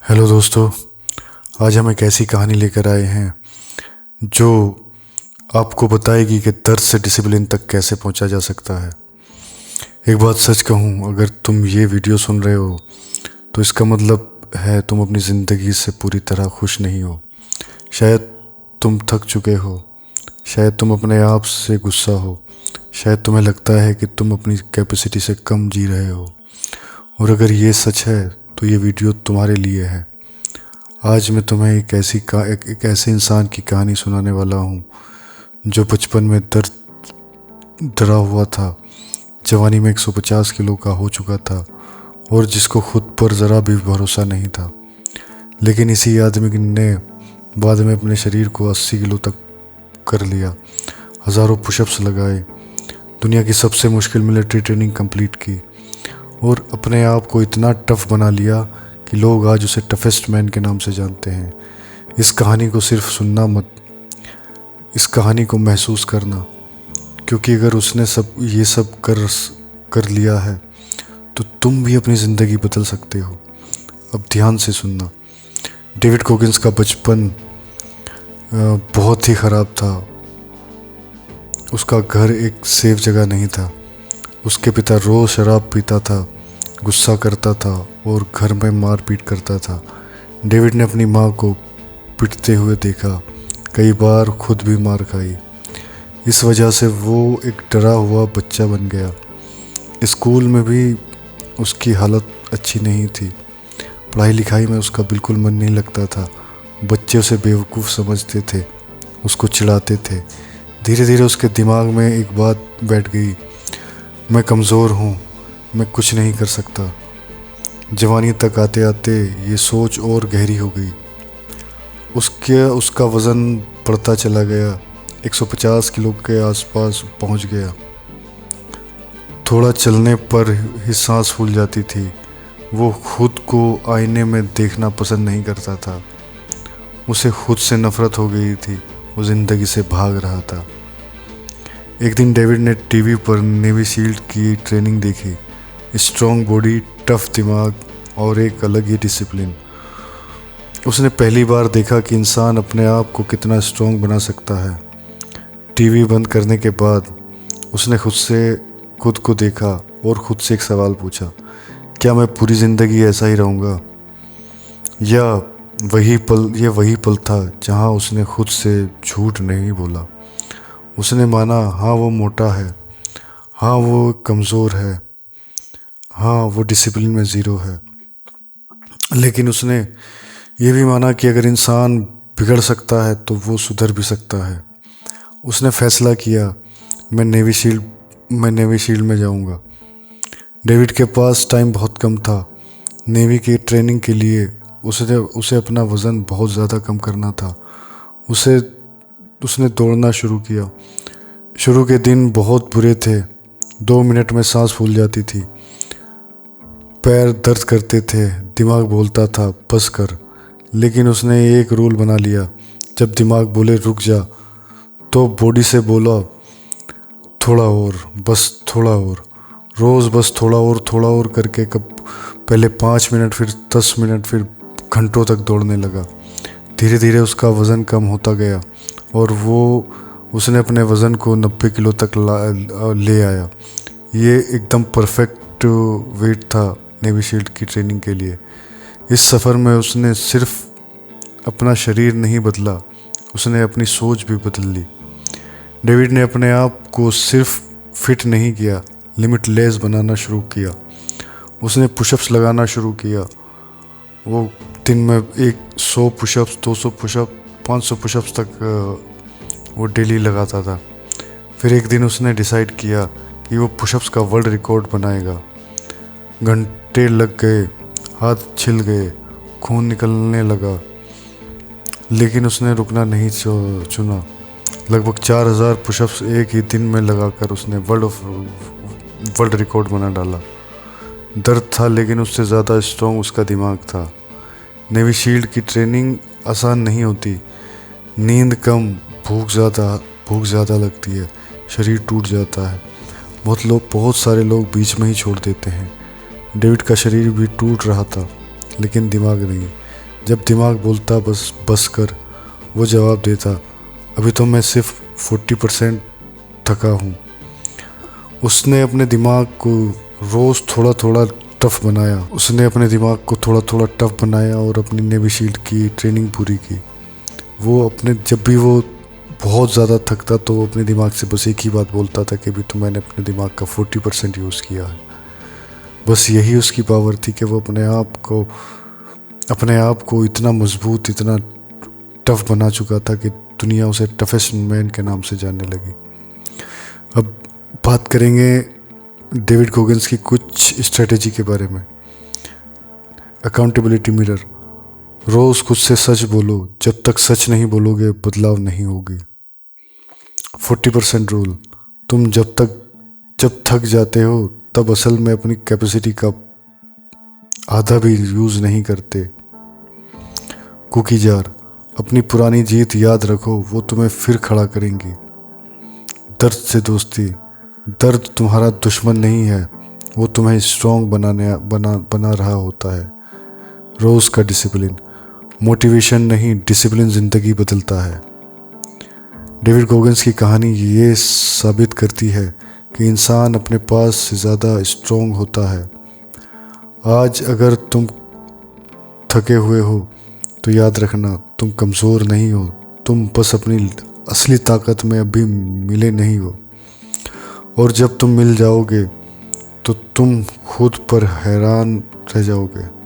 Hello दोस्तों। आज हम एक ऐसी कहानी लेकर आए हैं जो आपको बताएगी कि दर्द से डिसिप्लिन तक कैसे पहुंचा जा सकता है। एक बात सच कहूं, अगर तुम ये वीडियो सुन रहे हो तो इसका मतलब है तुम अपनी ज़िंदगी से पूरी तरह खुश नहीं हो। शायद तुम थक चुके हो, शायद तुम अपने आप से गुस्सा हो, शायद तुम्हें लगता है कि तुम अपनी कैपेसिटी से कम जी रहे हो। और अगर ये सच है तो ये वीडियो तुम्हारे लिए है। आज मैं तुम्हें एक ऐसे इंसान की कहानी सुनाने वाला हूँ जो बचपन में डरा हुआ था, जवानी में 150 किलो का हो चुका था और जिसको खुद पर ज़रा भी भरोसा नहीं था। लेकिन इसी आदमी ने बाद में अपने शरीर को 80 किलो तक कर लिया, हज़ारों पुशअप्स लगाए, दुनिया की सबसे मुश्किल मिलिट्री ट्रेनिंग कंप्लीट की और अपने आप को इतना टफ बना लिया कि लोग आज उसे टफेस्ट मैन के नाम से जानते हैं। इस कहानी को सिर्फ सुनना मत, इस कहानी को महसूस करना, क्योंकि अगर उसने ये सब कर लिया है तो तुम भी अपनी ज़िंदगी बदल सकते हो। अब ध्यान से सुनना। डेविड गॉगिंस का बचपन बहुत ही ख़राब था। उसका घर एक सेफ जगह नहीं था। उसके पिता रोज़ शराब पीता था, गुस्सा करता था और घर में मार पीट करता था। डेविड ने अपनी माँ को पिटते हुए देखा, कई बार खुद भी मार खाई। इस वजह से वो एक डरा हुआ बच्चा बन गया। स्कूल में भी उसकी हालत अच्छी नहीं थी। पढ़ाई लिखाई में उसका बिल्कुल मन नहीं लगता था। बच्चे उसे बेवकूफ़ समझते थे, उसको चिढ़ाते थे। धीरे धीरे उसके दिमाग में एक बात बैठ गई, मैं कमज़ोर हूँ, मैं कुछ नहीं कर सकता। जवानी तक आते आते ये सोच और गहरी हो गई। उसका वज़न बढ़ता चला गया, 150 किलो के आसपास पहुँच गया। थोड़ा चलने पर ही सांस फूल जाती थी। वो खुद को आईने में देखना पसंद नहीं करता था। उसे खुद से नफ़रत हो गई थी। वो ज़िंदगी से भाग रहा था। एक दिन डेविड ने टीवी पर नेवी सील्ड की ट्रेनिंग देखी। स्ट्रॉन्ग बॉडी, टफ दिमाग और एक अलग ही डिसिप्लिन। उसने पहली बार देखा कि इंसान अपने आप को कितना स्ट्रॉन्ग बना सकता है। टीवी बंद करने के बाद उसने खुद को देखा और खुद से एक सवाल पूछा, क्या मैं पूरी ज़िंदगी ऐसा ही रहूँगा? या वही पल था जहाँ उसने खुद से झूठ नहीं बोला। उसने माना, हाँ वो मोटा है, हाँ वो कमज़ोर है, हाँ वो डिसिप्लिन में ज़ीरो है। लेकिन उसने ये भी माना कि अगर इंसान बिगड़ सकता है तो वो सुधर भी सकता है। उसने फैसला किया, मैं नेवी शील्ड में जाऊंगा। डेविड के पास टाइम बहुत कम था। नेवी की ट्रेनिंग के लिए उसे अपना वज़न बहुत ज़्यादा कम करना था। उसने दौड़ना शुरू किया। शुरू के दिन बहुत बुरे थे। 2 मिनट में सांस फूल जाती थी, पैर दर्द करते थे, दिमाग बोलता था बस कर। लेकिन उसने एक रूल बना लिया, जब दिमाग बोले रुक जा तो बॉडी से बोला थोड़ा और, बस थोड़ा और। रोज़ बस थोड़ा और करके पहले 5 मिनट, फिर 10 मिनट, फिर घंटों तक दौड़ने लगा। धीरे धीरे उसका वज़न कम होता गया और उसने अपने वज़न को 90 किलो तक ले आया। ये एकदम परफेक्ट वेट था नेवी शील्ड की ट्रेनिंग के लिए। इस सफ़र में उसने सिर्फ अपना शरीर नहीं बदला, उसने अपनी सोच भी बदल ली। डेविड ने अपने आप को सिर्फ फिट नहीं किया, लिमिटलेस बनाना शुरू किया। उसने पुशअप्स लगाना शुरू किया। वो दिन में 100 पुशअप्स, 200 पुशअप, 500 पुशअप्स तक वो डेली लगाता था। फिर एक दिन उसने डिसाइड किया कि वो पुशअप्स का वर्ल्ड रिकॉर्ड बनाएगा। घंटे लग गए, हाथ छिल गए, खून निकलने लगा, लेकिन उसने रुकना नहीं चुना। लगभग 4000 पुशअप्स एक ही दिन में लगाकर उसने वर्ल्ड रिकॉर्ड बना डाला। दर्द था, लेकिन उससे ज़्यादा स्ट्रॉन्ग उसका दिमाग था। नेवी शील्ड की ट्रेनिंग आसान नहीं होती। नींद कम, भूख ज़्यादा लगती है, शरीर टूट जाता है। बहुत सारे लोग बीच में ही छोड़ देते हैं। डेविड का शरीर भी टूट रहा था, लेकिन दिमाग नहीं। जब दिमाग बोलता बस बस कर, वो जवाब देता अभी तो मैं सिर्फ 40% थका हूँ। उसने अपने दिमाग को रोज़ थोड़ा थोड़ा टफ बनाया। उसने अपने दिमाग को थोड़ा थोड़ा टफ बनाया और अपनी नेवी शील्ड की ट्रेनिंग पूरी की। वो अपने जब भी वो बहुत ज़्यादा थकता तो वो अपने दिमाग से बस एक ही बात बोलता था कि अभी तो मैंने अपने दिमाग का 40% यूज़ किया है। बस यही उसकी पावर थी कि वो अपने आप को इतना मजबूत, इतना टफ बना चुका था कि दुनिया उसे टफेस्ट मैन के नाम से जानने लगी। अब बात करेंगे डेविड गोगिंस की कुछ स्ट्रेटेजी के बारे में। अकाउंटेबिलिटी मिरर, रोज़ खुद से सच बोलो, जब तक सच नहीं बोलोगे बदलाव नहीं होगी। 40% रूल, तुम जब थक जाते हो तब असल में अपनी कैपेसिटी का आधा भी यूज़ नहीं करते। कुकी जार, अपनी पुरानी जीत याद रखो, वो तुम्हें फिर खड़ा करेंगी। दर्द से दोस्ती, दर्द तुम्हारा दुश्मन नहीं है, वो तुम्हें स्ट्रॉन्ग बना रहा होता है। रोज़ का डिसिप्लिन, मोटिवेशन नहीं डिसिप्लिन ज़िंदगी बदलता है। डेविड गोगिंस की कहानी ये साबित करती है कि इंसान अपने पास से ज़्यादा स्ट्रॉन्ग होता है। आज अगर तुम थके हुए हो तो याद रखना तुम कमज़ोर नहीं हो, तुम बस अपनी असली ताकत में अभी मिले नहीं हो। और जब तुम मिल जाओगे तो तुम खुद पर हैरान रह जाओगे।